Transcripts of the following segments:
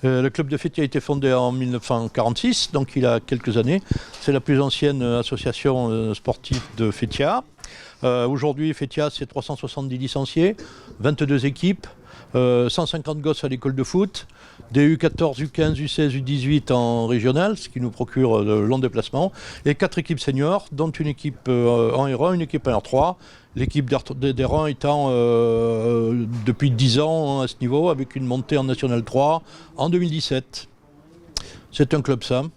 Le club de Fétia a été fondé en 1946, donc il a quelques années. C'est la plus ancienne association sportive de Fétia. Aujourd'hui, Fétia, c'est 370 licenciés, 22 équipes, 150 gosses à l'école de foot, des U14, U15, U16, U18 en régional, ce qui nous procure de longs déplacements, et 4 équipes seniors, dont une équipe en R1, une équipe en R3, l'équipe des R1 étant depuis 10 ans à ce niveau, avec une montée en National 3 en 2017. C'est un club sain,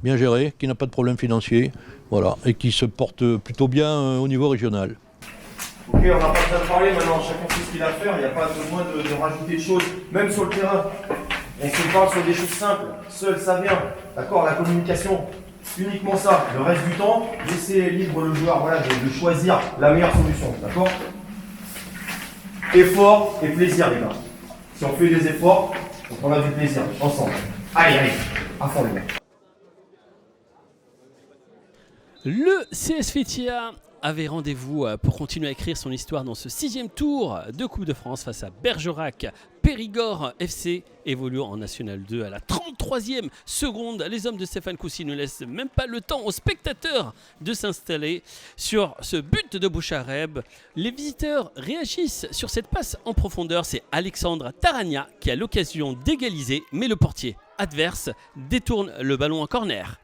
bien géré, qui n'a pas de problème financier, voilà, et qui se porte plutôt bien au niveau régional. Ok, on n'a pas besoin de parler maintenant, chacun sait ce qu'il a à faire, il n'y a pas besoin de rajouter des choses, même sur le terrain. On se parle sur des choses simples, seul ça vient, d'accord, la communication, uniquement ça. Le reste du temps, laissez libre le joueur voilà, de choisir la meilleure solution, d'accord. Effort et plaisir les gars. Si on fait des efforts, on a du plaisir, ensemble. Allez, allez, à fond les gars. Le CS Fétia avait rendez-vous pour continuer à écrire son histoire dans ce 6e tour de Coupe de France face à Bergerac. Périgord FC évoluant en National 2 à la 33e seconde. Les hommes de Stéphane Coussy ne laissent même pas le temps aux spectateurs de s'installer sur ce but de Bouchareb. Les visiteurs réagissent sur cette passe en profondeur. C'est Alexandre Taragna qui a l'occasion d'égaliser, mais le portier adverse détourne le ballon en corner.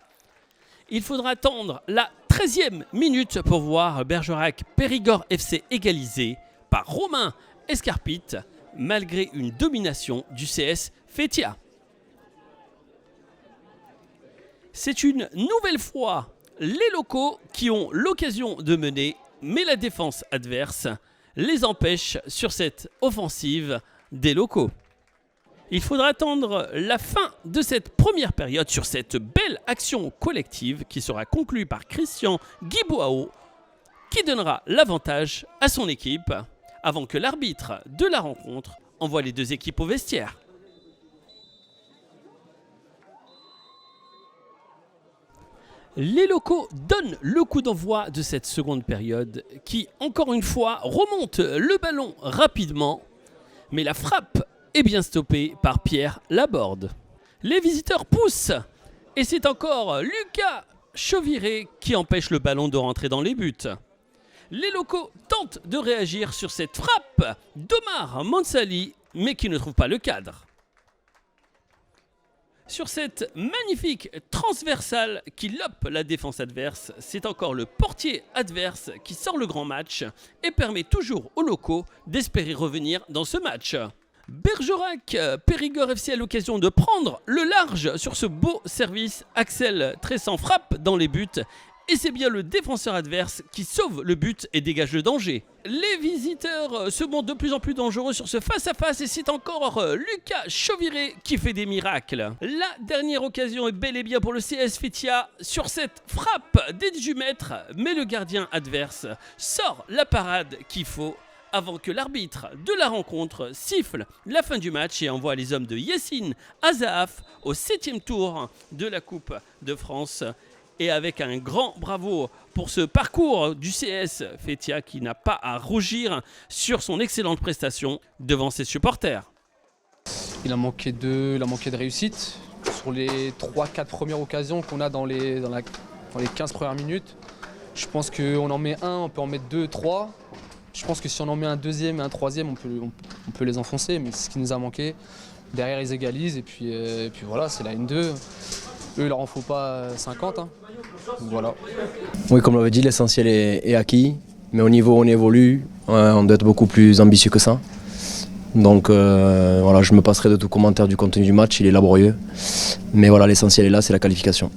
Il faudra attendre la 13e minute pour voir Bergerac Périgord FC égalisé par Romain Escarpite malgré une domination du CS Fétia. C'est une nouvelle fois les locaux qui ont l'occasion de mener, mais la défense adverse les empêche sur cette offensive des locaux. Il faudra attendre la fin de cette première période sur cette belle action collective qui sera conclue par Christian Guiboao qui donnera l'avantage à son équipe avant que l'arbitre de la rencontre envoie les deux équipes au vestiaire. Les locaux donnent le coup d'envoi de cette seconde période qui, encore une fois, remonte le ballon rapidement, mais la frappe est bien stoppée par Pierre Laborde. Les visiteurs poussent et c'est encore Lucas Chauviré qui empêche le ballon de rentrer dans les buts. Les locaux tentent de réagir sur cette frappe d'Omar Mansali, mais qui ne trouve pas le cadre. Sur cette magnifique transversale qui lope la défense adverse, c'est encore le portier adverse qui sort le grand match et permet toujours aux locaux d'espérer revenir dans ce match. Bergerac Périgord FC a l'occasion de prendre le large sur ce beau service. Axel Tressan frappe dans les buts et c'est bien le défenseur adverse qui sauve le but et dégage le danger. Les visiteurs se montrent de plus en plus dangereux sur ce face-à-face et c'est encore Lucas Chauviré qui fait des miracles. La dernière occasion est bel et bien pour le CS Fétia sur cette frappe des 18 mètres, mais le gardien adverse sort la parade qu'il faut avant que l'arbitre de la rencontre siffle la fin du match et envoie les hommes de Yassine Azaaf au 7e tour de la Coupe de France. Et avec un grand bravo pour ce parcours du CS Fétia qui n'a pas à rougir sur son excellente prestation devant ses supporters. Il a manqué de réussite sur les 3-4 premières occasions qu'on a dans les 15 premières minutes. Je pense qu'on en met un, on peut en mettre 2, 3. Je pense que si on en met un deuxième et un troisième, on peut les enfoncer, mais c'est ce qui nous a manqué. Derrière, ils égalisent et puis voilà, c'est la N2. Eux, il leur en faut pas 50. Hein. Donc, voilà. Oui, comme on l'avait dit, l'essentiel est acquis, mais au niveau où on évolue, on doit être beaucoup plus ambitieux que ça. Donc voilà, je me passerai de tout commentaire du contenu du match, il est laborieux. Mais voilà, l'essentiel est là, c'est la qualification.